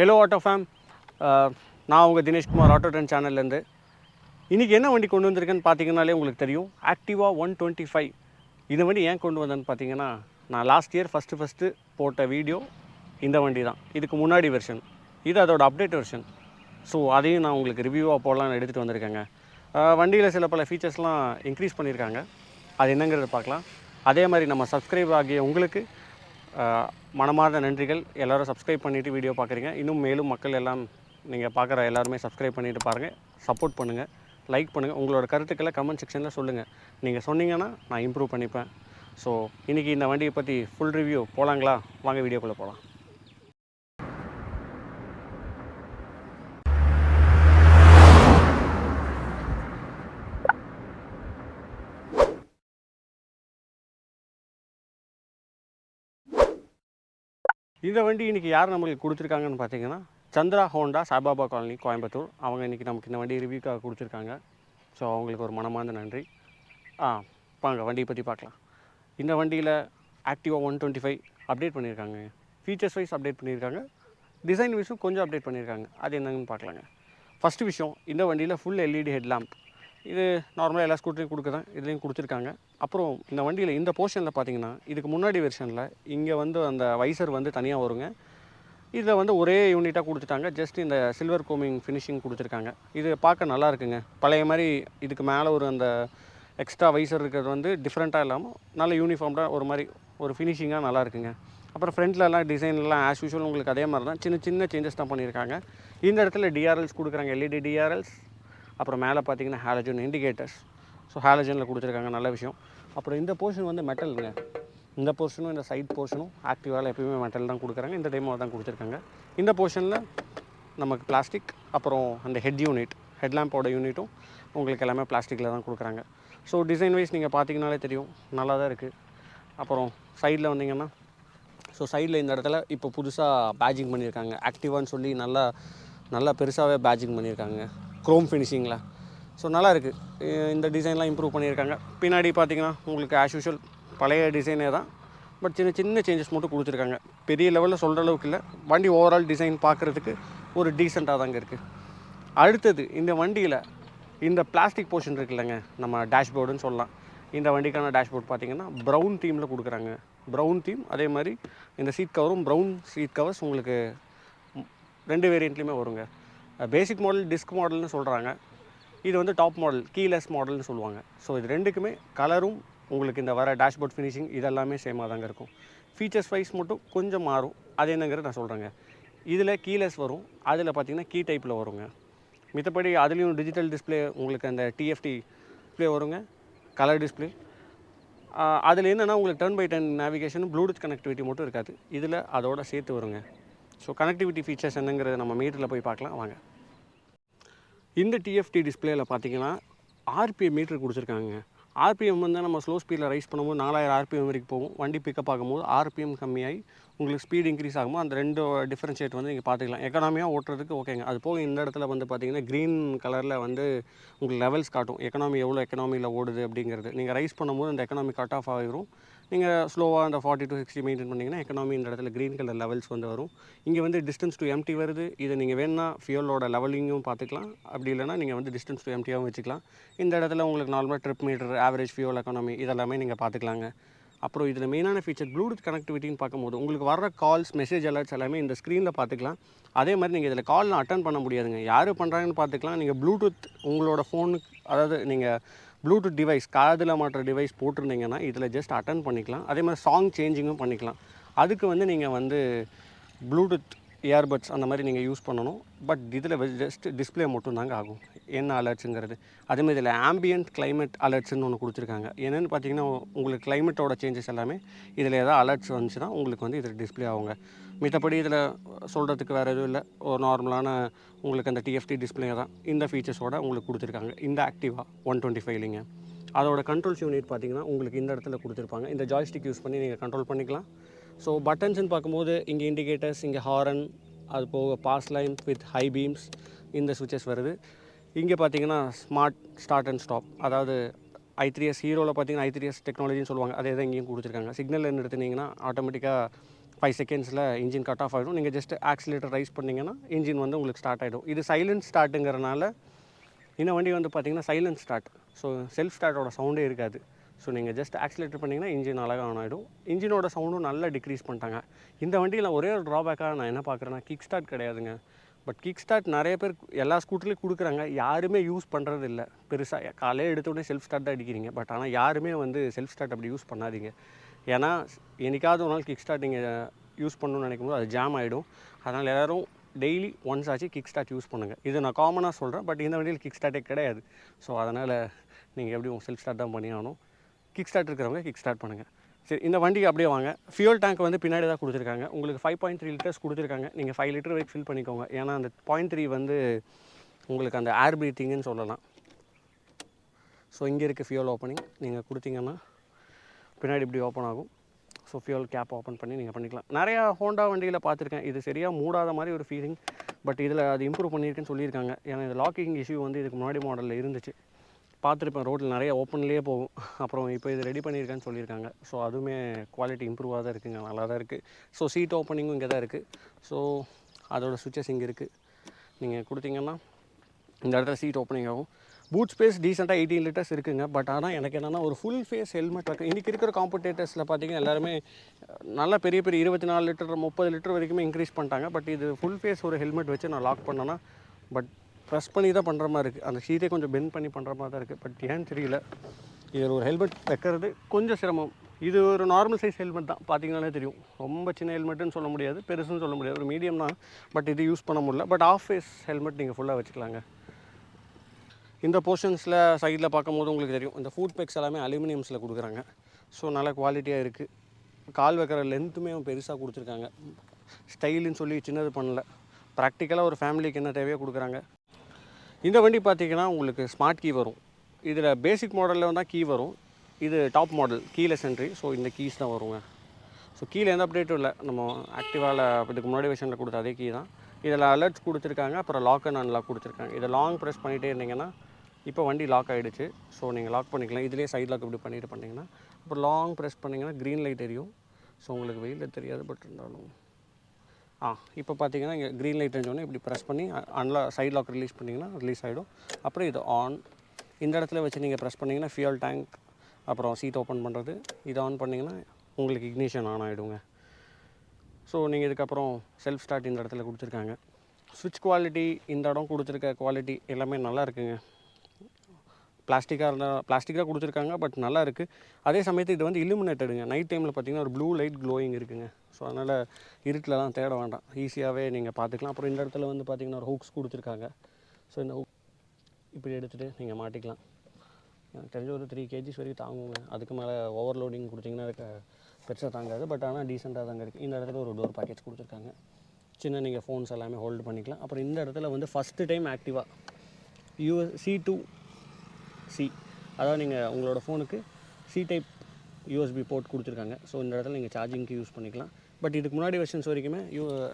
Hello auto fame, நான் உங்கள் Dineshkumar auto trend சேனல்லேருந்து. இன்றைக்கி என்ன வண்டி கொண்டு வந்திருக்கேன்னு பார்த்தீங்கன்னாலே உங்களுக்கு தெரியும். ஆக்டிவா 125. இந்த வண்டி ஏன் கொண்டு வந்தேன்னு பார்த்தீங்கன்னா, நான் லாஸ்ட் இயர் ஃபஸ்ட்டு போட்ட வீடியோ இந்த வண்டி தான். இதுக்கு முன்னாடி வெர்ஷன் இது, அதோட அப்டேட் வெர்ஷன். ஸோ அதையும் நான் உங்களுக்கு ரிவ்யூவாக போடலான்னு எடுத்துகிட்டு வந்திருக்கேங்க. வண்டியில் சில பல ஃபீச்சர்ஸ்லாம் இன்க்ரீஸ் பண்ணியிருக்காங்க. அது என்னங்கிறத பார்க்கலாம். அதே மாதிரி நம்ம சப்ஸ்கிரைப் ஆகிய உங்களுக்கு மனமார்ந்த நன்றிகள். எல்லோரும் சப்ஸ்கிரைப் பண்ணிவிட்டு வீடியோ பார்க்குறீங்க. இன்னும் மேலும் மக்கள் எல்லாம் நீங்கள் பார்க்குற எல்லாருமே சப்ஸ்கிரைப் பண்ணிவிட்டு பாருங்கள், சப்போர்ட் பண்ணுங்கள், லைக் பண்ணுங்கள். உங்களோட கருத்துக்களை கமெண்ட் செக்ஷனில் சொல்லுங்கள். நீங்கள் சொன்னீங்கன்னா நான் இம்ப்ரூவ் பண்ணிப்பேன். ஸோ இன்றைக்கி இந்த வண்டியை பற்றி ஃபுல் ரிவ்யூ போகலாங்களா? வாங்க வீடியோக்குள்ளே போகலாம். இந்த வண்டி இன்றைக்கி யார் நம்மளுக்கு கொடுத்துருக்காங்கன்னு பார்த்தீங்கன்னா, சந்திரா ஹோண்டா, சாய்பாபா காலனி, கோயம்புத்தூர். அவங்க இன்றைக்கி நமக்கு இந்த வண்டி ரிவ்யூக்காக கொடுத்துருக்காங்க. ஸோ அவங்களுக்கு ஒரு மனமார்ந்த நன்றி. வாங்க வண்டியை பற்றி பார்க்கலாம். இந்த வண்டியில் ஆக்டிவா 125 அப்டேட் பண்ணியிருக்காங்க. ஃபீச்சர்ஸ் வைஸ் அப்டேட் பண்ணியிருக்காங்க, டிசைன் வைஸும் கொஞ்சம் அப்டேட் பண்ணியிருக்காங்க. அது என்னன்னு பார்க்கலாங்க. ஃபஸ்ட்டு விஷயம், இந்த வண்டியில் ஃபுல் எல்இடி ஹெட்லாம்ப். இது நார்மலாக எல்லா ஸ்கூட்டரையும் கொடுக்குறேன், இதுலேயும் கொடுத்துருக்காங்க. அப்புறம் இந்த வண்டியில் இந்த போர்ஷனில் பார்த்தீங்கன்னா, இதுக்கு முன்னாடி வெர்ஷனில் இங்கே அந்த வைசர் தனியாக வருங்க. இதில் ஒரே யூனிட்டாக கொடுத்துட்டாங்க. ஜஸ்ட் இந்த சில்வர் கோமிங் ஃபினிஷிங் கொடுத்துருக்காங்க. இது பார்க்க நல்லா இருக்குங்க. பழைய மாதிரி இதுக்கு மேலே அந்த எக்ஸ்ட்ரா வைசர் இருக்கிறது டிஃப்ரெண்ட்டாக இல்லாமல் நல்ல யூனிஃபார்ம்டாக ஒரு மாதிரி ஒரு ஃபினிஷிங்காக நல்லா இருக்குங்க. அப்புறம் ஃப்ரண்ட்லலாம் டிசைன்லாம் ஆஸ் யூஷுவல் உங்களுக்கு அதே மாதிரி தான், சின்ன சின்ன சேஞ்சஸ் தான் பண்ணியிருக்காங்க. இந்த இடத்துல டிஆர்எல்ஸ் கொடுக்குறாங்க, எல்இடி டிஆர்எல்ஸ். அப்புறம் மேலே பார்த்தீங்கன்னா ஹாலஜன் இண்டிகேட்டர்ஸ். ஸோ ஹாலஜனில் கொடுத்துருக்காங்க, நல்ல விஷயம். அப்புறம் இந்த போர்ஷன் மெட்டலுங்க. இந்த போர்ஷனும் இந்த சைட் போர்ஷனும் ஆக்டிவாவில் எப்பயுமே மெட்டல் தான் கொடுக்குறாங்க. இந்த டைமாக தான் கொடுத்துருக்காங்க. இந்த போர்ஷனில் நமக்கு பிளாஸ்டிக், அப்புறம் அந்த ஹெட்லாம்போட யூனிட்டும் உங்களுக்கு எல்லாமே பிளாஸ்டிக்கில் தான் கொடுக்குறாங்க. ஸோ டிசைன் வைஸ் நீங்கள் பார்த்தீங்கனாலே தெரியும், நல்லா தான் இருக்குது. அப்புறம் சைடில் வந்தீங்கன்னா, ஸோ சைடில் இந்த இடத்துல இப்போ புதுசாக பேட்சிங் பண்ணியிருக்காங்க. ஆக்டிவான்னு சொல்லி நல்லா பெருசாகவே பேட்சிங் பண்ணியிருக்காங்க, க்ரோம் ஃபினிஷிங்கில். ஸோ நல்லா இருக்குது. இந்த டிசைன்லாம் இம்ப்ரூவ் பண்ணியிருக்காங்க. பின்னாடி பார்த்தீங்கன்னா உங்களுக்கு ஆஸ் யூஷுவல் பழைய டிசைனே தான், பட் சின்ன சின்ன சேஞ்சஸ் மட்டும் கொடுத்துருக்காங்க. பெரிய லெவலில் சொல்கிற அளவுக்கு இல்லை. வண்டி ஓவரால் டிசைன் பார்க்குறதுக்கு ஒரு டீசெண்டாக தாங்க இருக்குது. அடுத்தது, இந்த வண்டியில் இந்த பிளாஸ்டிக் போர்ஷன் இருக்குல்லங்க, நம்ம டேஷ்போர்டுன்னு சொல்லலாம். இந்த வண்டிக்கான டேஷ்போர்ட் பார்த்திங்கன்னா ப்ரௌன் தீமில் கொடுக்குறாங்க. ப்ரௌன் தீம், அதே மாதிரி இந்த சீட் கவரும் ப்ரௌன் சீட் கவர்ஸ் உங்களுக்கு 2 வேரியண்ட்லேயுமே வருங்க. பேசிக் மாடல், டிஸ்க் மாடல்னு சொல்கிறாங்க. இது டாப் மாடல், கீலெஸ் மாடல்னு சொல்லுவாங்க. ஸோ இது ரெண்டுக்குமே கலரும் உங்களுக்கு இந்த வர டேஷ்போர்ட் ஃபினிஷிங் இதெல்லாமே சேமாக தாங்க இருக்கும். ஃபீச்சர்ஸ் வைஸ் மட்டும் கொஞ்சம் மாறும். அது என்னங்கிறது நான் சொல்கிறேங்க. இதில் கீலெஸ் வரும், அதில் பார்த்திங்கன்னா கீ டைப்பில் வருங்க. மித்தபடி அதுலேயும் டிஜிட்டல் டிஸ்பிளே, உங்களுக்கு அந்த டிஎஃப்டி டிஸ்பிளே வருங்க, கலர் டிஸ்பிளே. அதில் என்னென்னா உங்களுக்கு turn by turn navigation, Bluetooth connectivity மட்டும் இருக்காது. இதில் அதோடு சேர்த்து வருங்க. ஸோ கனெக்டிவிட்டி ஃபீச்சர்ஸ் என்னங்கிறத நம்ம மீட்டரில் போய் பார்க்கலாம் வாங்க. இந்த டிஎஃப்டி டிஸ்பிளேயில் பார்த்தீங்கன்னா ஆர்பிஎம் மீட்டர் கொடுத்துருக்காங்க. ஆர்பிஎம் நம்ம ஸ்லோ ஸ்பீடில் ரைஸ் பண்ணும்போது 4000 ஆர்பிஎம் வரைக்கும் போகும். வண்டி பிக்கப் ஆகும்போது ஆர்பிஎம் கம்மியாகி உங்களுக்கு ஸ்பீடு இன்க்ரீஸ் ஆகும்போது அந்த ரெண்டு டிஃப்ரென்ஷியேட் நீங்கள் பார்த்துக்கலாம். எக்கனாமியாக ஓட்டுறதுக்கு ஓகேங்க. அது போக இந்த இடத்துல பார்த்தீங்கன்னா க்ரீன் கலரில் உங்களுக்கு லெவல்ஸ் காட்டும், எக்கனாமி எவ்வளோ எக்கனாமியில் ஓடுது அப்படிங்கிறது. நீங்கள் ரைஸ் பண்ணும்போது அந்த எக்கனாமி கட் ஆஃப் ஆகிரும். நீங்கள் ஸ்லோவாக அந்த 40 to 60 மெயின்டைன் பண்ணிங்கன்னா எக்கனாமி இந்த இடத்துல க்ரீன் கலர் லெவல்ஸ் வரும். இங்கே டிஸ்டன்ஸ் டு எம்டி வருது. இதை நீங்கள் வேணுன்னா ஃபியூலோட லெவலிங்கும் பார்த்துக்கலாம். அப்படி இல்லைனா நீங்கள் டிஸ்டன்ஸ் டு எம்டியாகவும் வச்சுக்கலாம். இந்த இடத்துல உங்களுக்கு நார்மலாக trip meter, average fuel economy இதெல்லாமே நீங்கள் பார்த்துக்கலாங்க. அப்புறம் இதில் மெயினான ஃபீச்சர் ப்ளூடூத் கனெக்டிவிட்டின்னு பார்க்கும்போது உங்களுக்கு வர கால்ஸ், மெசேஜ் அலர்ட்ஸ் எல்லாமே இந்த ஸ்க்ரீனில் பார்த்துக்கலாம். அதே மாதிரி நீங்கள் இதில் கால்லாம் அட்டன் பண்ண முடியாதுங்க, யார் பண்ணுறாங்கன்னு பார்த்துக்கலாம். நீங்கள் ப்ளூடூத் உங்களோட ஃபோனுக்கு, அதாவது நீங்கள் ப்ளூடூத் டிவைஸ், காதில் மாட்டுற டிவைஸ் போட்டிருந்தீங்கன்னா இதில் ஜஸ்ட் அட்டன் பண்ணிக்கலாம். அதே மாதிரி சாங் சேஞ்சிங்கும் பண்ணிக்கலாம். அதுக்கு நீங்கள் ப்ளூடூத் இயர்பட்ஸ் அந்த மாதிரி நீங்கள் யூஸ் பண்ணணும். பட் இதில் ஜஸ்ட் டிஸ்பிளே மட்டும் தாங்க ஆகும், என்ன அலர்ட்ஸுங்கிறது. அதேமாதிரி இதில் ஆம்பியன்ட் கிளைமேட் அலர்ட்ஸ்ன்னு ஒன்று கொடுத்துருக்காங்க. என்னென்னு பார்த்தீங்கன்னா உங்களுக்கு கிளைமேட்டோட சேஞ்சஸ் எல்லாமே இதில் எதாவது அலர்ட்ஸ் வந்துச்சுன்னா உங்களுக்கு இதில் டிஸ்பிளே ஆகுங்க. மித்தபடி இதில் சொல்கிறதுக்கு வேறு எதுவும் இல்லை. ஒரு நார்மலான உங்களுக்கு அந்த டிஎஃப்டி டிஸ்பிளே தான் இந்த ஃபீச்சர்ஸோடு உங்களுக்கு கொடுத்துருக்காங்க இந்த ஆக்டிவா 125லிங்க. அதோட கண்ட்ரோல்ஸ் யூனிட் பார்த்திங்கன்னா உங்களுக்கு இந்த இடத்துல கொடுத்துருப்பாங்க. இந்த ஜாய்ஸ்டிக் யூஸ் பண்ணி நீங்கள் கண்ட்ரோல் பண்ணிக்கலாம். ஸோ பட்டன்ஸ்ன்னு பார்க்கும்போது இங்கே இண்டிகேட்டர்ஸ், இங்கே ஹாரன், அது போக pass line with high beams, இந்த சுவிச்சஸ் வருது. இங்கே பார்த்தீங்கன்னா ஸ்மார்ட் ஸ்டார்ட் அண்ட் ஸ்டாப், அதாவது i3s ஹீரோவில் பார்த்தீங்கன்னா i3s டெக்னாலஜின்னு சொல்லுவாங்க, அதே தான் இங்கேயும் கொடுத்துருக்காங்க. சிக்னல் நிறுத்தினீங்கன்னா ஆட்டோமேட்டிக்காக 5 செகண்ட்ஸில் இன்ஜின் கட் ஆஃப் ஆகிடும். நீங்கள் ஜஸ்ட் ஆக்சிலேட்டர் ரைஸ் பண்ணிங்கன்னா இன்ஜின் வந்து உங்களுக்கு ஸ்டார்ட் ஆகிடும். இது சைலண்ட் ஸ்டார்ட்டுங்கிறனால இந்த வண்டி வந்து பார்த்திங்கன்னா சைலண்ட் ஸ்டார்ட். ஸோ செல்ஃப் ஸ்டார்ட்டோட சவுண்டே இருக்காது. ஸோ நீங்கள் ஜஸ்ட் ஆக்சிலேட்டர் பண்ணிங்கன்னா இன்ஜின் அழகாக ஆன் ஆகிடும். இன்ஜினோட சவுண்டும் நல்லா டிக்ரீஸ் பண்ணிட்டாங்க. இந்த வண்டியில் ஒரே ஒரு ட்ராபேக்காக நான் என்ன பார்க்குறேன்னா, கிக் ஸ்டார்ட் கிடையாதுங்க. பட் கிக் ஸ்டார்ட் நிறைய பேர் எல்லா ஸ்கூட்டர்லேயும் கொடுக்குறாங்க, யாருமே யூஸ் பண்ணுறது இல்லை பெருசாக. காலையில் எடுத்தோடனே செல்ஃப் ஸ்டார்ட் தான் அடிக்கிறீங்க. பட் ஆனால் யாருமே வந்து செல்ஃப் ஸ்டார்ட் அப்படி யூஸ் பண்ணாதீங்க. ஏன்னா என்றைக்காவது ஒரு நாள் கிக் ஸ்டார்ட் நீங்கள் யூஸ் பண்ணணும்னு நினைக்கும் போது அது ஜாம் ஆகிடும். அதனால் எல்லோரும் டெய்லி ஒன்ஸ் ஆச்சு கிக் ஸ்டார்ட் யூஸ் பண்ணுங்கள். இது நான் காமனாக சொல்கிறேன். பட் இந்த வண்டியில் கிக் ஸ்டார்ட்டே கிடையாது. ஸோ அதனால் நீங்கள் எப்படி உங்கள் செல்ஃப் ஸ்டார்ட் தான் பண்ணி ஆகணும். கிக் ஸ்டார்ட் இருக்கிறவங்க கிக் ஸ்டார்ட் பண்ணுங்கள். சரி, இந்த வண்டிக்கு அப்படியே வாங்க. ஃபியூல் டேங்க் வந்து பின்னாடி தான் கொடுத்துருக்காங்க. உங்களுக்கு 5.3 லிட்டர்ஸ் கொடுத்துருக்காங்க. நீங்கள் 5 லிட்டர் வரைக்கும் ஃபில் பண்ணிக்கோங்க. ஏன்னா அந்த 0.3 வந்து உங்களுக்கு அந்த ஏர் ப்ரீத்திங்னு சொல்லலாம். ஸோ இங்கே இருக்குது ஃபியூல் ஓப்பனிங். நீங்கள் கொடுத்தீங்கன்னா பின்னாடி இப்படி ஓப்பன் ஆகும். ஸோ ஃபியூல் கேப் ஓப்பன் பண்ணி நீங்கள் பண்ணிக்கலாம். நிறையா ஹோண்டா வண்டியில் பார்த்துருக்கேன், இது சரியாக மூடாத மாதிரி ஒரு ஃபீலிங். பட் இதில் அது இம்ப்ரூவ் பண்ணியிருக்குன்னு சொல்லியிருக்காங்க. ஏன்னா இந்த லாக்கிங் இஷ்யூ வந்து இதுக்கு முன்னாடி மாடலில் இருந்துச்சு. பார்த்துருப்பேன், ரோட்டில் நிறைய ஓப்பன்லேயே போகும். அப்புறம் இப்போ இது ரெடி பண்ணியிருக்கான்னு சொல்லியிருக்காங்க. ஸோ அதுவுமே குவாலிட்டி இம்ப்ரூவாக தான் இருக்குங்க, நல்லா தான் இருக்குது. ஸோ சீட் ஓப்பனிங்கும் இங்கே தான் இருக்குது. ஸோ அதோட சுவிட்சஸ் இங்கே இருக்குது. நீங்கள் கொடுத்தீங்கன்னா இந்த இடத்துல சீட் ஓப்பனிங் ஆகும். பூட் ஸ்பேஸ் டீசெண்டாக 18 லிட்டர்ஸ் இருக்குங்க. பட் ஆனால் எனக்கு என்னென்னா ஒரு ஃபுல் ஃபேஸ் ஹெல்மெட் இருக்குது. இன்றைக்கி இருக்கிற காம்படேட்டர்ஸில் பார்த்தீங்கன்னா எல்லாருமே நல்லா பெரிய பெரிய 24 லிட்டர் 30 லிட்டர் வரைக்குமே இன்க்ரீஸ் பண்ணிட்டாங்க. பட் இது ஃபுல் ஃபேஸ் ஒரு ஹெல்மெட் வச்சு நான் லாக் பண்ணேன்னா பட் ப்ரெஸ் பண்ணி தான் பண்ணுற மாதிரி இருக்குது. அந்த ஷீட்டே கொஞ்சம் பெண்ட் பண்ணி பண்ணுற மாதிரி தான் இருக்குது. பட் ஏன்னு தெரியல, இதில் ஒரு ஹெல்மெட் வைக்கிறது கொஞ்சம் சிரமம். இது ஒரு நார்மல் சைஸ் ஹெல்மெட் தான், பார்த்தீங்கன்னாலே தெரியும். ரொம்ப சின்ன ஹெல்மெட்டுன்னு சொல்ல முடியாது, பெருசுன்னு சொல்ல முடியாது, ஒரு மீடியம் தான். பட் இது யூஸ் பண்ண முடியல. பட் ஆஃப் ஃபேஸ் ஹெல்மெட் நீங்கள் ஃபுல்லாக வச்சுக்கலாங்க. இந்த போர்ஷன்ஸில் சைடில் பார்க்கும்போது உங்களுக்கு தெரியும், இந்த ஃபுட் பேக்ஸ் எல்லாமே அலுமினியம்ஸில் கொடுக்குறாங்க. ஸோ நல்ல குவாலிட்டியாக இருக்குது. கால் வைக்கிற லென்த்துமே பெருசாக கொடுத்துருக்காங்க. ஸ்டைலுன்னு சொல்லி சின்னது பண்ணல. ப்ராக்டிக்கலாக ஒரு ஃபேமிலிக்கு என்ன தேவையோ கொடுக்குறாங்க. இந்த வண்டி பார்த்திங்கன்னா உங்களுக்கு ஸ்மார்ட் கீ வரும். இதில் பேசிக் மாடலில் வந்தால் கீ வரும். இது top model keyless entry. So இந்த கீஸ் தான் வருங்க. ஸோ கீழே எந்த அப்டேட்டும் இல்லை, நம்ம ஆக்டிவாவில் இதுக்கு முன்னாடி வெர்ஷனில் கொடுத்த அதே கீ தான். இதில் அலர்ட்ஸ் கொடுத்துருக்காங்க, அப்புறம் லாக் அண்ட் அன்லாக் கொடுத்துருக்காங்க. இதை லாங் ப்ரெஸ் பண்ணிகிட்டே இருந்தீங்கன்னா இப்போ வண்டி லாக் ஆகிடுச்சு. ஸோ நீங்கள் லாக் பண்ணிக்கலாம். இதிலே சைட் லாக் இப்படி பண்ணிட்டு பண்ணிங்கன்னா அப்புறம் லாங் ப்ரெஸ் பண்ணிங்கன்னா க்ரீன் லைட் எரியும். ஸோ உங்களுக்கு வெயிலில் தெரியாது, பட் இருந்தாலும் இப்போ பார்த்தீங்கன்னா இங்கே க்ரீன் லைட் தெரிஞ்சோடனே இப்படி ப்ரெஸ் பண்ணி சைட் லாக் ரிலீஸ் பண்ணிங்கன்னா ரிலீஸ் ஆகிடும். அப்புறம் இது ஆன். இந்த இடத்துல வச்சு நீங்கள் ப்ரெஸ் பண்ணிங்கன்னா ஃபியூல் டேங்க், அப்புறம் சீட் ஓப்பன் பண்ணுறது. இது ஆன் பண்ணிங்கன்னா உங்களுக்கு இக்னிஷன் ஆன் ஆகிடுங்க. ஸோ நீங்கள் இதுக்கப்புறம் செல்ஃப் ஸ்டார்ட் இந்த இடத்துல கொடுத்துருக்காங்க. ஸ்விட்ச் குவாலிட்டி, இந்த இடம் கொடுத்துருக்க குவாலிட்டி எல்லாமே நல்லா இருக்குங்க. பிளாஸ்டிக்காக கொடுத்துருக்காங்க, பட் நல்லா இருக்குது. அதே சமயத்தில் இது வந்து இல்லுமினேட்டடுங்க. நைட் டைமில் பார்த்திங்கன்னா ஒரு ப்ளூ லைட் க்ளோயிங் இருக்குங்க. ஸோ அதனால் இருட்டிலலாம் தேட வேண்டாம், ஈஸியாகவே நீங்கள் பார்த்துக்கலாம். அப்புறம் இந்த இடத்துல வந்து பார்த்திங்கன்னா ஒரு ஹூக்ஸ் கொடுத்துருக்காங்க. ஸோ இந்த ஹூக் இப்படி எடுத்துகிட்டு நீங்கள் மாட்டிக்கலாம். எனக்கு தெரிஞ்ச ஒரு 3 kgs வரைக்கும் தாங்குங்க. அதுக்கு மேலே ஓவர்லோடிங் கொடுத்திங்கன்னா அதுக்கு பெருசாக தாங்காது. பட் ஆனால் டீசெண்டாக தாங்க இருக்குது. இந்த இடத்துல ஒரு டோர் பேக்கேஜ் கொடுத்துருக்காங்க. சின்ன நீங்கள் ஃபோன்ஸ் எல்லாமே ஹோல்டு பண்ணிக்கலாம். அப்புறம் இந்த இடத்துல வந்து ஃபஸ்ட்டு டைம் ஆக்டிவாக C2C, அதாவது நீங்கள் உங்களோட ஃபோனுக்கு C டைப் USB போர்ட் கொடுத்துருக்காங்க. ஸோ இந்த இடத்துல நீங்கள் சார்ஜிங்க்கு யூஸ் பண்ணிக்கலாம். பட் இதுக்கு முன்னாடி வெர்ஷன்ஸ் வரைக்குமே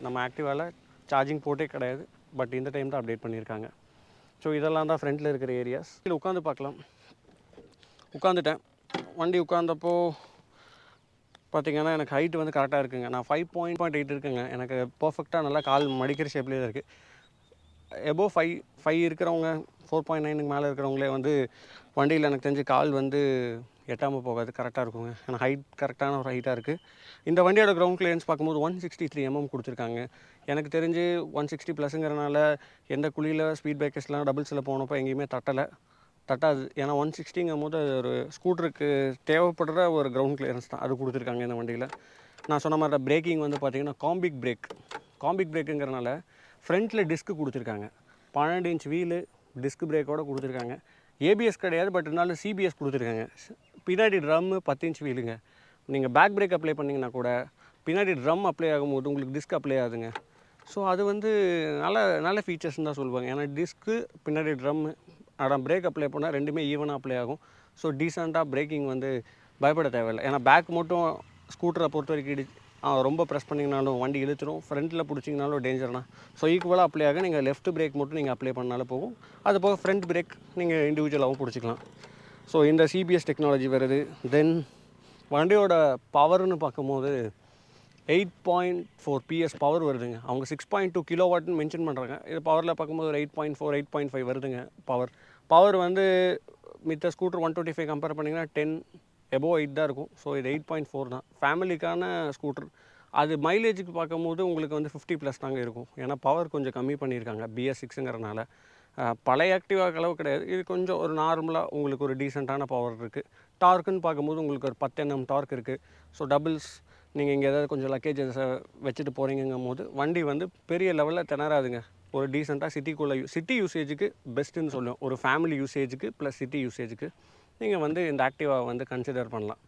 நம்ம ஆக்டிவாவில் சார்ஜிங் போர்ட்டே கிடையாது. பட் இந்த டைம் தான் அப்டேட் பண்ணியிருக்காங்க. ஸோ இதெல்லாம் தான் ஃப்ரண்ட்டில் இருக்கிற ஏரியாஸ். இதில் உட்காந்து பார்க்கலாம். உட்காந்துட்டேன். வண்டி உட்காந்தப்போ பார்த்திங்கன்னா எனக்கு ஹைட்டு வந்து கரெக்டாக இருக்குங்க. நான் 5.8 இருக்குங்க. எனக்கு பர்ஃபெக்டாக நல்லா கால் மடிக்கிற ஷேப்லேயே தான் இருக்குது. எபோவ் 5 இருக்கிறவங்க, 4.9க்கு மேலே இருக்கிறவங்களே வந்து வண்டியில் எனக்கு தெரிஞ்சு கால் வந்து எட்டாமல் போகாது, கரெக்டாக இருக்குங்க. ஏன்னா ஹைட் கரெக்டான ஒரு ஹைட்டாக இருக்குது. இந்த வண்டியோட கிரவுண்ட் கிளியரன்ஸ் பார்க்கும்போது 163 mm கொடுத்துருக்காங்க. எனக்கு தெரிஞ்சு 160 ப்ளஸ்ங்கிறனால எந்த குழியில் ஸ்பீட் பிரேக்கர்ஸ்லாம் டபுள்ஸில் போனப்போ எங்கேயுமே தட்டாது. ஏன்னா 160ங்கும் போது ஒரு ஸ்கூட்டருக்கு தேவைப்படுற ஒரு கிரவுண்ட் கிளியரன்ஸ் தான், அது கொடுத்துருக்காங்க இந்த வண்டியில். நான் சொன்ன மாதிரி பிரேக்கிங் வந்து பார்த்திங்கன்னா காம்பிக் பிரேக்குங்கிறனால ஃப்ரண்ட்டில் டிஸ்க்கு கொடுத்துருக்காங்க. 12 இன்ச் வீலு டிஸ்க் பிரேக்கோடு கொடுத்துருக்காங்க. ஏபிஎஸ் கிடையாது, பட் இருந்தாலும் சிபிஎஸ் கொடுத்துருக்காங்க. பின்னாடி ட்ரம்மு 10 இன்ச் வீலுங்க. நீங்கள் பேக் பிரேக் அப்ளை பண்ணிங்கன்னா கூட பின்னாடி ட்ரம் அப்ளை ஆகும்போது உங்களுக்கு டிஸ்க் அப்ளை ஆகுதுங்க. ஸோ அது வந்து நல்ல ஃபீச்சர்ஸ்ன்னு தான் சொல்லுவாங்க. ஏன்னா டிஸ்க்கு பின்னாடி ட்ரம்மு பிரேக் அப்ளை பண்ணால் ரெண்டுமே ஈவனாக அப்ளை ஆகும். ஸோ டீசெண்டாக பிரேக்கிங் வந்து பயப்பட தேவையில்லை. ஏன்னா பேக் மட்டும் ஸ்கூட்டரை பொறுத்த வரைக்கும் ரொம்ப ப்ரெஸ் பண்ணிங்கனாலும் வண்டி இழுத்துரும், ஃப்ரண்ட்டில் பிடிச்சிங்கனாலும் டேஞ்சர்னா. ஸோ ஈக்குவலாக அப்ளை ஆக நீங்கள் லெஃப்ட் பிரேக் மட்டும் நீங்கள் அப்ளை பண்ணாலும் போகும். அது போக ஃப்ரண்ட் பிரேக் நீங்கள் இண்டிவிஜுவலாகவும் பிடிச்சிக்கலாம். ஸோ இந்த சிபிஎஸ் டெக்னாலஜி வருது. தென் வண்டியோட பவர்னு பார்க்கும்போது 8.4 PS பவர் வருதுங்க. அவங்க 6.2 கிலோவாட்னு மென்ஷன் பண்ணுறாங்க. இது பவரில் பார்க்கும்போது ஒரு 8.4 8.5 வருதுங்க பவர் வந்து மித்த ஸ்கூட்டர் 125 கம்பேர் பண்ணிங்கன்னா 10 எபோவ் 8 தான் இருக்கும். ஸோ இது 8.4 தான் ஃபேமிலிக்கான ஸ்கூட்டர். அது மைலேஜுக்கு பார்க்கும்போது உங்களுக்கு வந்து 50+ தாங்க இருக்கும். ஏன்னா பவர் கொஞ்சம் கம்மி பண்ணியிருக்காங்க BS6ங்கிறனால. பழைய ஆக்டிவாக்கு அளவு கிடையாது. இது கொஞ்சம் ஒரு நார்மலாக உங்களுக்கு ஒரு டீசெண்டான பவர் இருக்குது. டார்க்குன்னு பார்க்கும்போது உங்களுக்கு ஒரு 10 Nm டார்க் இருக்குது. ஸோ டபுள்ஸ் நீங்கள் இங்கே ஏதாவது கொஞ்சம் லக்கேஜஸை வச்சுட்டு போகிறீங்கும் போது வண்டி வந்து பெரிய லெவலில் திணறாதுங்க. ஒரு டீசெண்டாக சிட்டி யூசேஜுக்கு பெஸ்ட்டுன்னு சொல்லுவோம். ஒரு ஃபேமிலி யூசேஜுக்கு ப்ளஸ் சிட்டி யூசேஜுக்கு நீங்கள் வந்து இந்த ஆக்டிவா வந்து கன்சிடர் பண்ணலாம்.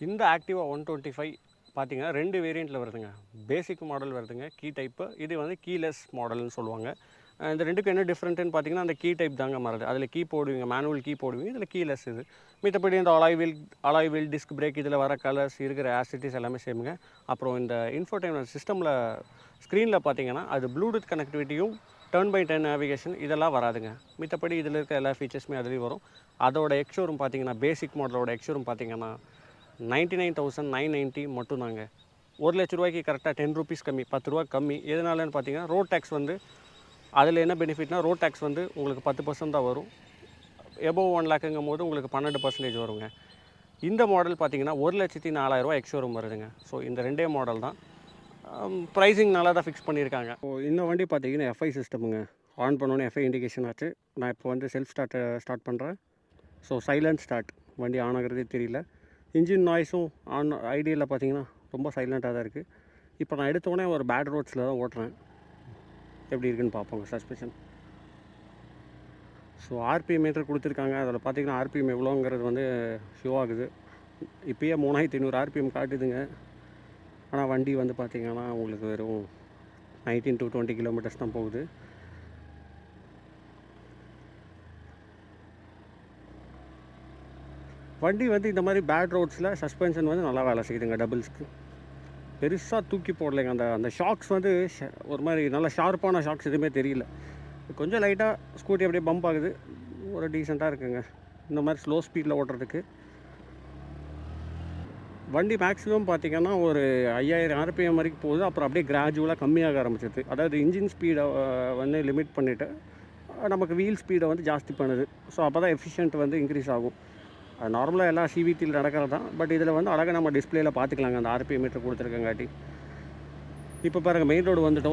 இந்த ஆக்டிவா 125 பார்த்தீங்கன்னா 2 வேரியண்ட்டில் வருதுங்க. பேசிக் மாடல் வருதுங்க, கீ டைப்பு. இது வந்து கீலெஸ் மாடல்னு சொல்லுவாங்க. இந்த ரெண்டுக்கும் என்ன டிஃப்ரெண்ட்டுன்னு பார்த்தீங்கன்னா அந்த கீ டைப் தாங்க மாறுது. அதில் கீ போடுவீங்க, மேனுவல் கீ போடுவீங்க, இதில் கீலெஸ். இது மித்தபடி இந்த அலாய் வீல் டிஸ்க் பிரேக் இதில் வர கலர்ஸ் இருக்கிற ஆசிட்டிஸ் எல்லாமே சேமுங்க. அப்புறம் இந்த இன்ஃபோடெயின்மென்ட் சிஸ்டமில் ஸ்க்ரீனில் பார்த்தீங்கன்னா அது ப்ளூடூத் கனெக்டிவிட்டியும் டர்ன் பை டர்ன் நேவிகேஷன் இதெல்லாம் வராதுங்க. மித்தபடி இதில் இருக்க எல்லா ஃபீச்சர்ஸுமே அதுலேயும் வரும். அதோட எக்ஸ்ஷோரூம் பார்த்தீங்கன்னா பேசிக் மாடலோட எக்ஸ்ஷோரூம் பார்த்தீங்கன்னா 99,990 மட்டும்தாங்க. 1 லட்ச ரூபாய்க்கு கரெக்டாக 10 ரூபீஸ் கம்மி, 10 ரூபா கம்மி. எதனாலன்னு பார்த்தீங்கன்னா ரோட் டேக்ஸ் வந்து அதில் என்ன பெனிஃபிட்னா ரோட் டேக்ஸ் வந்து உங்களுக்கு 10% தான் வரும். எபோவ் 1 லேக்குங்கும் போது உங்களுக்கு 12% வருங்க. இந்த மாடல் பார்த்தீங்கன்னா 1,04,000 எக்ஸ்ஷோரூம் வருதுங்க. ஸோ இந்த ரெண்டே மாடல் தான். ப்ரைஸிங் நல்லா தான் ஃபிக்ஸ் பண்ணியிருக்காங்க. இந்த வண்டி பார்த்தீங்கன்னா FI சிஸ்டமுங்க. ஆன் பண்ணோன்னே FI இண்டிகேஷன் ஆச்சு. நான் இப்போ வந்து செல்ஃப் ஸ்டார்ட் பண்ணுறேன். ஸோ சைலண்ட் ஸ்டார்ட், வண்டி ஆன் ஆகிறதே தெரியல. இன்ஜின் நாய்ஸும் ஐடியில் பார்த்தீங்கன்னா ரொம்ப சைலண்ட்டாக தான் இருக்குது. இப்போ நான் எடுத்தோடனே ஒரு பேட் ரோட்ஸில் தான் ஓட்டுறேன். எப்படி இருக்குன்னு பார்ப்போங்க சஸ்பென்ஷன். ஸோ RPM மீட்டர் கொடுத்துருக்காங்க. அதில் பார்த்தீங்கன்னா RPM எவ்வளோங்கிறது வந்து ஷோ ஆகுது. இப்போயே 3500 RPM காட்டுதுங்க. ஆனால் வண்டி வந்து பார்த்திங்கன்னா உங்களுக்கு வெறும் 19 to 20 கிலோமீட்டர்ஸ் தான் போகுது. வண்டி வந்து இந்த மாதிரி பேட் ரோட்ஸில் சஸ்பென்ஷன் வந்து நல்லா வேலை செய்யுதுங்க. டபுள்ஸ்க்கு பெருசாக தூக்கி போடலைங்க. அந்த ஷாக்ஸ் வந்து ஒரு மாதிரி நல்லா ஷார்ப்பான ஷாக்ஸ் எதுவுமே தெரியல. கொஞ்சம் லைட்டாக ஸ்கூட்டி அப்படியே பம்ப் ஆகுது. ஒரு டீசெண்டாக இருக்குங்க இந்த மாதிரி ஸ்லோ ஸ்பீடில் ஓட்டுறதுக்கு. வண்டி மேக்ஸிமம் பார்த்திங்கன்னா ஒரு 5000 RPM வரைக்கும் போகுது. அப்புறம் அப்படியே கிராஜுவலாக கம்மியாக ஆரம்பிச்சிது. அதாவது இன்ஜின் ஸ்பீடை வந்து லிமிட் பண்ணிவிட்டு நமக்கு வீல் ஸ்பீடை வந்து ஜாஸ்தி பண்ணுது. ஸோ அப்போ தான் எஃபிஷியன்ட் வந்து இன்க்ரீஸ் ஆகும். அது நார்மலாக எல்லா CVTயில் நடக்கிறது தான். பட் இதில் வந்து அழகாக நம்ம டிஸ்பிளேயில் பார்த்துக்கலாங்க அந்த RPM மீட்டர் கொடுத்துருக்கங்காட்டி. இப்போ பாருங்கள் மெயின் ரோடு வந்துவிட்டு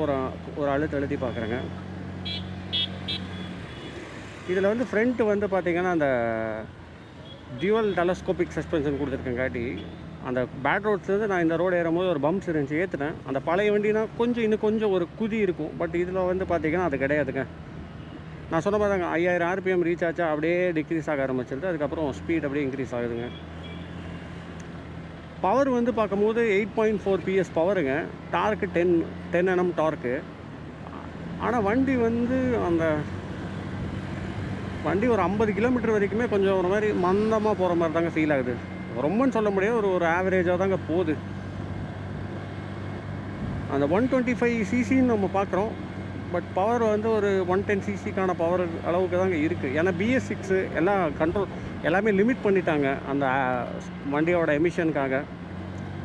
ஒரு அழுத்தி பார்க்குறேங்க. இதில் வந்து ஃப்ரண்ட்டு வந்து பார்த்திங்கன்னா அந்த டியூவல் டெலஸ்கோபிக் சஸ்பென்ஷன் கொடுத்துருக்கங்காட்டி அந்த பேட் ரோட்ஸ் வந்து நான் இந்த ரோடு ஏறும்போது ஒரு பம்ப்ஸ் இருந்துச்சு, ஏற்றுனேன். அந்த பழைய வண்டினா இன்னும் கொஞ்சம் ஒரு குதி இருக்கும். பட் இதில் வந்து பார்த்திங்கன்னா அது கிடையாதுங்க. நான் சொன்ன மாதிரி தாங்க 5000 RPM ரீச் ஆச்சா அப்படியே டிக்ரீஸ் ஆக ஆரம்பிச்சிருது. அதுக்கப்புறம் ஸ்பீட் அப்படியே இன்க்ரீஸ் ஆகுதுங்க. பவர் வந்து பார்க்கும்போது 8.4 PS பவருங்க. Torque 10 Nm torque. ஆனால் வண்டி வந்து வண்டி ஒரு 50 கிலோமீட்டர் வரைக்குமே கொஞ்சம் ஒரு மாதிரி மந்தமாக போகிற மாதிரி தாங்க ஃபீல் ஆகுது. ரொம்பன்னு சொல்ல முடியாது, ஒரு ஆவரேஜாக தாங்க போகுது. அந்த 125cc நம்ம பார்க்குறோம். பட் பவர் வந்து ஒரு 110cc பவர் அளவுக்கு தாங்க இருக்குது. ஏன்னா BS6 எல்லாம் எல்லாமே லிமிட் பண்ணிட்டாங்க அந்த வண்டியோட எமிஷனுக்காக.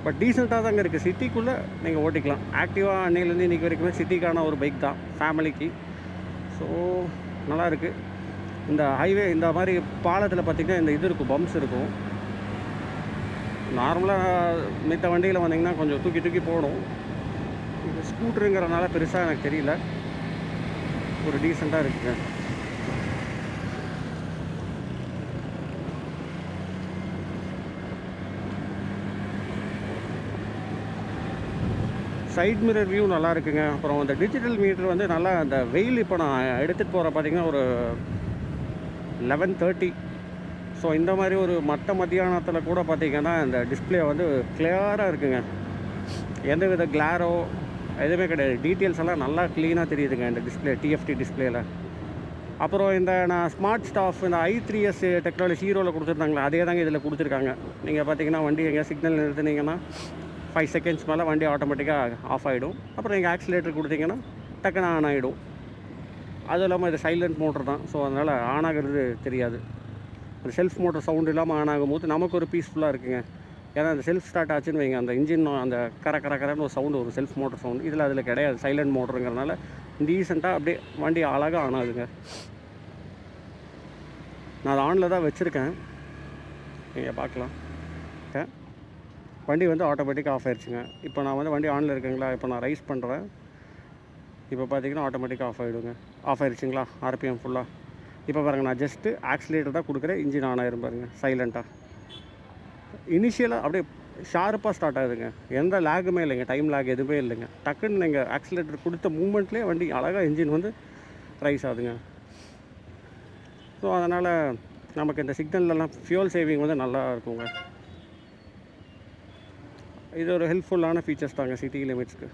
பட் டீசெண்டாக தாங்க இருக்குது. சிட்டிக்குள்ளே நீங்கள் ஓட்டிக்கலாம். ஆக்டிவாக அன்னையிலேருந்து இன்றைக்கி வரைக்குமே சிட்டிக்கான ஒரு பைக் தான் ஃபேமிலிக்கு. ஸோ நல்லாயிருக்கு. இந்த ஹைவே இந்த மாதிரி பாலத்தில் பார்த்திங்கன்னா இந்த இது இருக்கும், பம்ப்ஸ் இருக்கும். நார்மலாக மித்த வண்டியில் வந்திங்கன்னா கொஞ்சம் தூக்கி போடும். இது ஸ்கூட்டருங்கிறனால பெருசாக எனக்கு தெரியல, ஒரு டீசெண்டாக இருக்குங்க. சைட் மிரர் வியூ நல்லா இருக்குங்க. அப்புறம் அந்த டிஜிட்டல் மீட்டர் வந்து நல்லா அந்த வெயில் இப்போ நான் எடுத்துகிட்டு போகிற பார்த்திங்கன்னா ஒரு 11:30. ஸோ இந்த மாதிரி ஒரு மத்தியானத்தில் கூட பார்த்திங்கன்னா இந்த டிஸ்பிளே வந்து கிளியராக இருக்குங்க. எந்த வித கிளாரோ எதுவுமே கிடையாது. டீட்டெயில்ஸ் எல்லாம் நல்லா க்ளீனாக தெரியுதுங்க இந்த டிஸ்பிளே, TFT டிஸ்பிளேயில். அப்புறம் இந்த நான் ஸ்மார்ட் ஸ்டாஃப் இந்த i3s டெக்னாலஜி ஹீரோவில் கொடுத்துருந்தாங்களே அதே தாங்க இதில் கொடுத்துருக்காங்க. நீங்கள் பார்த்தீங்கன்னா வண்டி எங்கேயா சிக்னல் நிறுத்துனீங்கன்னா 5 செகண்ட்ஸ் மேலே வண்டி ஆட்டோமேட்டிக்காக ஆஃப் ஆகிடும். அப்புறம் நீங்கள் ஆக்சிலேட்டர் கொடுத்தீங்கன்னா டக்குன்னு ஆன் ஆகிடும். அதுவும் இல்லாமல் இது சைலண்ட் மோட்டர் தான். ஸோ அதனால் ஆன் ஆகிறது தெரியாது. அந்த செல்ஃப் மோட்டர் சவுண்டு இல்லாமல் ஆன் ஆகும்போது நமக்கு ஒரு பீஸ்ஃபுல்லாக இருக்குங்க. ஏன்னா அந்த செல்ஃப் ஸ்டார்ட் ஆச்சுன்னு வைங்க, அந்த இன்ஜின் அந்த கரன்னு ஒரு சவுண்டு வரும், செல்ஃப் மோட்டர் சவுண்டு. அதில் கிடையாது, சைலண்ட் மோட்டருங்கிறனால டீசெண்டாக அப்படியே வண்டி அழகாக ஆனாதுங்க. நான் அதை ஆனில் தான் வச்சுருக்கேன், நீங்கள் பார்க்கலாம். வண்டி வந்து ஆட்டோமேட்டிக்காக ஆஃப் ஆயிடுச்சுங்க. இப்போ நான் வந்து வண்டி ஆனில் இருக்குங்களா, இப்போ நான் ரைஸ் பண்ணுறேன். இப்போ பார்த்தீங்கன்னா ஆட்டோமேட்டிக்காக ஆஃப் ஆகிடுங்க. ஆஃப் ஆயிடுச்சுங்களா ஆர்பிஎம் ஃபுல்லாக. இப்போ பாருங்கள், நான் ஜஸ்ட்டு ஆக்சிலேட்டர் தான் கொடுக்குறேன், இன்ஜின் ஆன் ஆயிரும் பாருங்கள் சைலண்ட்டாக. இனிஷியலாக அப்படியே ஷார்ப்பாக ஸ்டார்ட் ஆகுதுங்க, எந்த லேகுமே இல்லைங்க, டைம் லேக் எதுவுமே இல்லைங்க. டக்குன்னு நீங்கள் ஆக்சிலேட்டர் கொடுத்த மூமெண்ட்லேயே வண்டி அழகாக இன்ஜின் வந்து ரைஸ் ஆகுதுங்க. ஸோ அதனால் நமக்கு இந்த சிக்னல்லலாம் ஃபியூல் சேவிங் வந்து நல்லா இருக்குங்க. இது ஒரு ஹெல்ப்ஃபுல்லான ஃபீச்சர்ஸ் தாங்க சிட்டி லிமிட்ஸ்க்கு.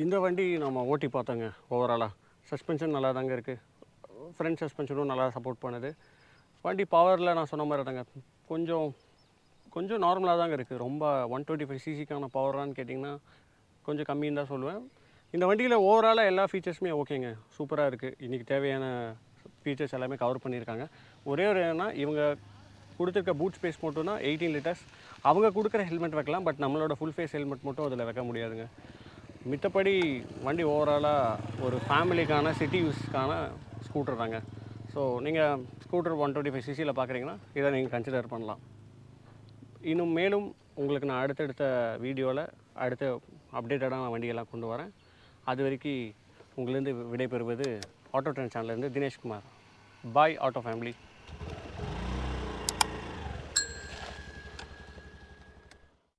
இந்த வண்டி நம்ம ஓட்டி பார்த்தோங்க. ஓவராலாக சஸ்பென்ஷன் நல்லா தாங்க இருக்குது, ஃப்ரண்ட் சஸ்பென்ஷனும் நல்லா சப்போர்ட் பண்ணுது. வண்டி பவரில் நான் சொன்ன மாதிரி தாங்க கொஞ்சம் நார்மலாக தாங்க இருக்குது. ரொம்ப 125 சிசிக்கான பவரான்னு கேட்டிங்கன்னா கொஞ்சம் கம்மின்னு தான் சொல்லுவேன். இந்த வண்டியில் ஓவராலாக எல்லா ஃபீச்சர்ஸுமே ஓகேங்க, சூப்பராக இருக்குது. இன்றைக்கி தேவையான ஃபீச்சர்ஸ் எல்லாமே கவர் பண்ணியிருக்காங்க. ஒரே ஒரு என்னன்னா, இவங்க கொடுத்துருக்க பூட் ஸ்பேஸ் மட்டும்னா 18 லிட்டர்ஸ். அவங்க கொடுக்குற ஹெல்மெட் வைக்கலாம், பட் நம்மளோட ஃபுல் ஃபேஸ் ஹெல்மெட் மட்டும் அதில் வைக்க முடியாதுங்க. மித்தபடி வண்டி ஓவராலாக ஒரு ஃபேமிலிக்கான சிட்டி யூஸ்க்கான ஸ்கூட்டர் தாங்க. ஸோ நீங்கள் ஸ்கூட்டர் 125 சிசியில் பார்க்குறீங்கன்னா இதை நீங்கள் கன்சிடர் பண்ணலாம். இன்னும் மேலும் உங்களுக்கு நான் அடுத்தடுத்த வீடியோவில் அடுத்த அப்டேட்டடான வண்டியெல்லாம் கொண்டு வரேன். அது வரைக்கும் உங்களிருந்து விடைபெறுவது ஆட்டோ ட்ரெண்ட் சேனல்லேருந்து தினேஷ்குமார். பாய் ஆட்டோ ஃபேமிலி.